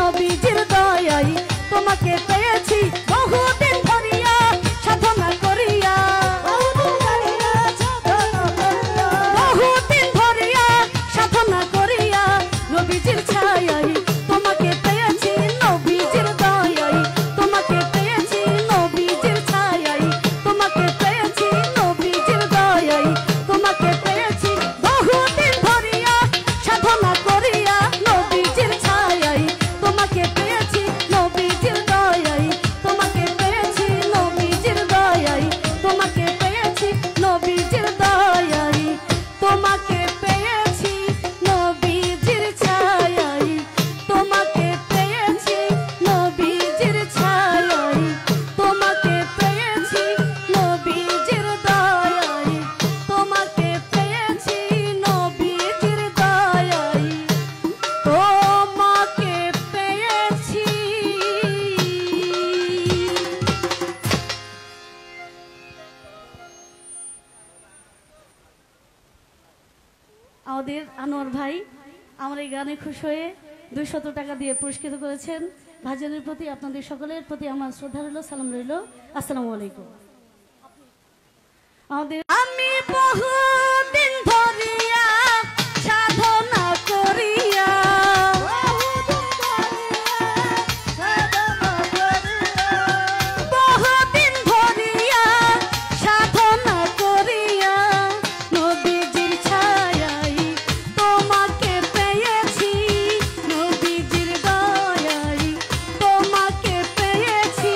নবীজির দয়ায় তোমাকে পেয়েছি বহুদিন ধরিয়া সাধনা করিয়া বহুদিন ধরিয়া সাধনা করিয়া নবীজির ছায়ায় তোমাকে পেয়েছি নবীজির দয়ায় তোমাকে পেয়েছি নবীজির ছায়ায় তোমাকে পেয়েছি নবীজির দয়ায় তোমাকে পেয়েছি বহুদিন ধরিয়া সাধনা করিয়া নবীজির ছায়ায় তোমাকে পেয়েছি নবীজির দয়ায় তোমাকে পেয়েছি নবীজির দয়ায় তোমাকে পেয়েছি নবীজির দয়ায় তোমাকে পেয়েছি নবীজির ছায়ায় তোমাকে পেয়েছি নবীজির ছায়ায় তোমাকে পেয়েছি নবীজির দয়ায় তোমাকে পেয়েছি নবীজির দয়ায় তোমাকে পেয়েছি। আমাদের আনোয়ার ভাই আমার এই গানে খুশি হয়ে 200 টাকা দিয়ে পুরস্কৃত করেছেন। ভাইজানের প্রতি আপনাদের সকলের প্রতি আমার শ্রদ্ধা রইল, সালাম রইল। আসসালামু আলাইকুম। আমাদের আমি বহুদিন ধরিয়া সাধনা করিয়া বহুদিন ধরিয়া সাধনা করিয়া নবীজির ছায়ায় তোমাকে পেয়েছি নবীজির দয়ায় তোমাকে পেয়েছি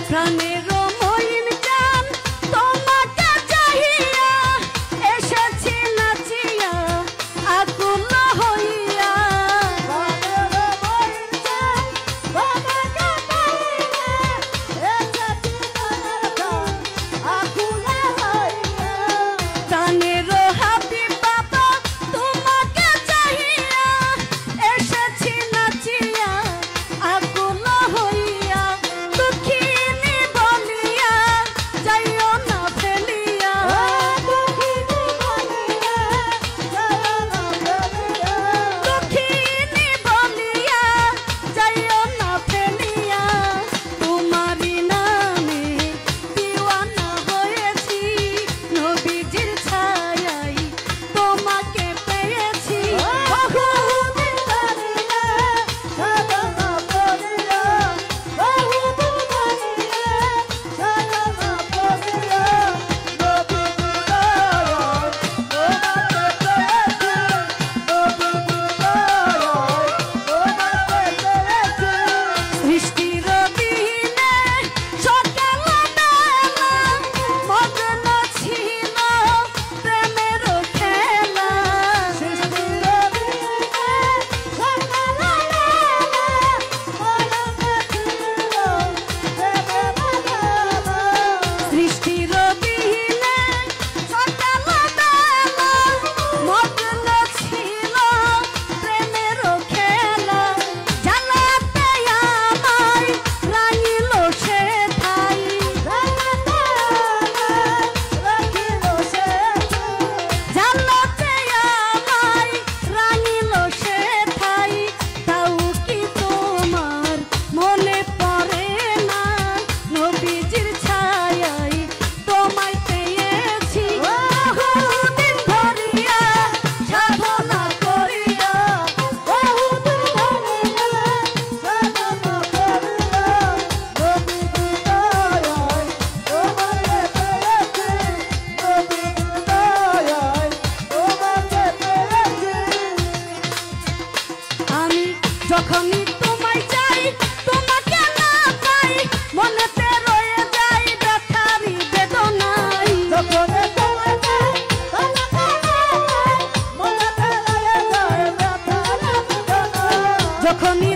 প্রাণের মইন জান তোমাকে চাহিয়া এসেছি নাচিয়া আকুল হইয়া প্রাণের হাবিব বাবা তোমাকে চাহিয়া এসেছি নাচিয়া আকুল হইয়া দুঃখিনী বলিয়া যাইও না ফেলিয়া দুঃখিনী বলিয়া যাইও না ফেলিয়া তোমারই নামে দিওয়ানা হয়েছি নবীজির ছায়ায় তোমাকে পেয়েছি বহুদিন ধরিয়া সাধনা করিয়া বহুদিন ধরিয়া সাধনা করিয়া নবীজির দয়ায় তোমাকে পেয়েছি নবীজির দয়ায় তোমাকে পেয়েছি সৃষ্টির দিনে সকাল বেলা মগ্ন ছিল প্রেমের খেলা সৃষ্টির দিনে সকাল বেলা মগ্ন ছিল প্রেমের খেলা সৃষ্টির দিনে সকাল বেলা মগ্ন ছিল প্রেমের খেলা জানাতে আমায় রাঙিল সে ঠাই জানাতে আমায় রাঙিল সে ঠাই তাও কি তোমার মনে পড়ে না নবীজির ছায়ায় তোমায় পেয়েছি বহুদিন ধরিয়া সাধনা করিয়া বহুদিন ধরিয়া সাধনা করিয়া নবীজির দয়ায় তোমাকে পেয়েছি নবীজির দয়ায় তোমাকে পেয়েছি। আমি যখনই তোমায় চাই তোমাকে না পাই মনেতে রয়ে যায় ব্যথারি বেদনাই যখনই তোমায় চাই তোমাকে না পাই মনেতে রয়ে যায় ব্যথারি বেদনাই যখনই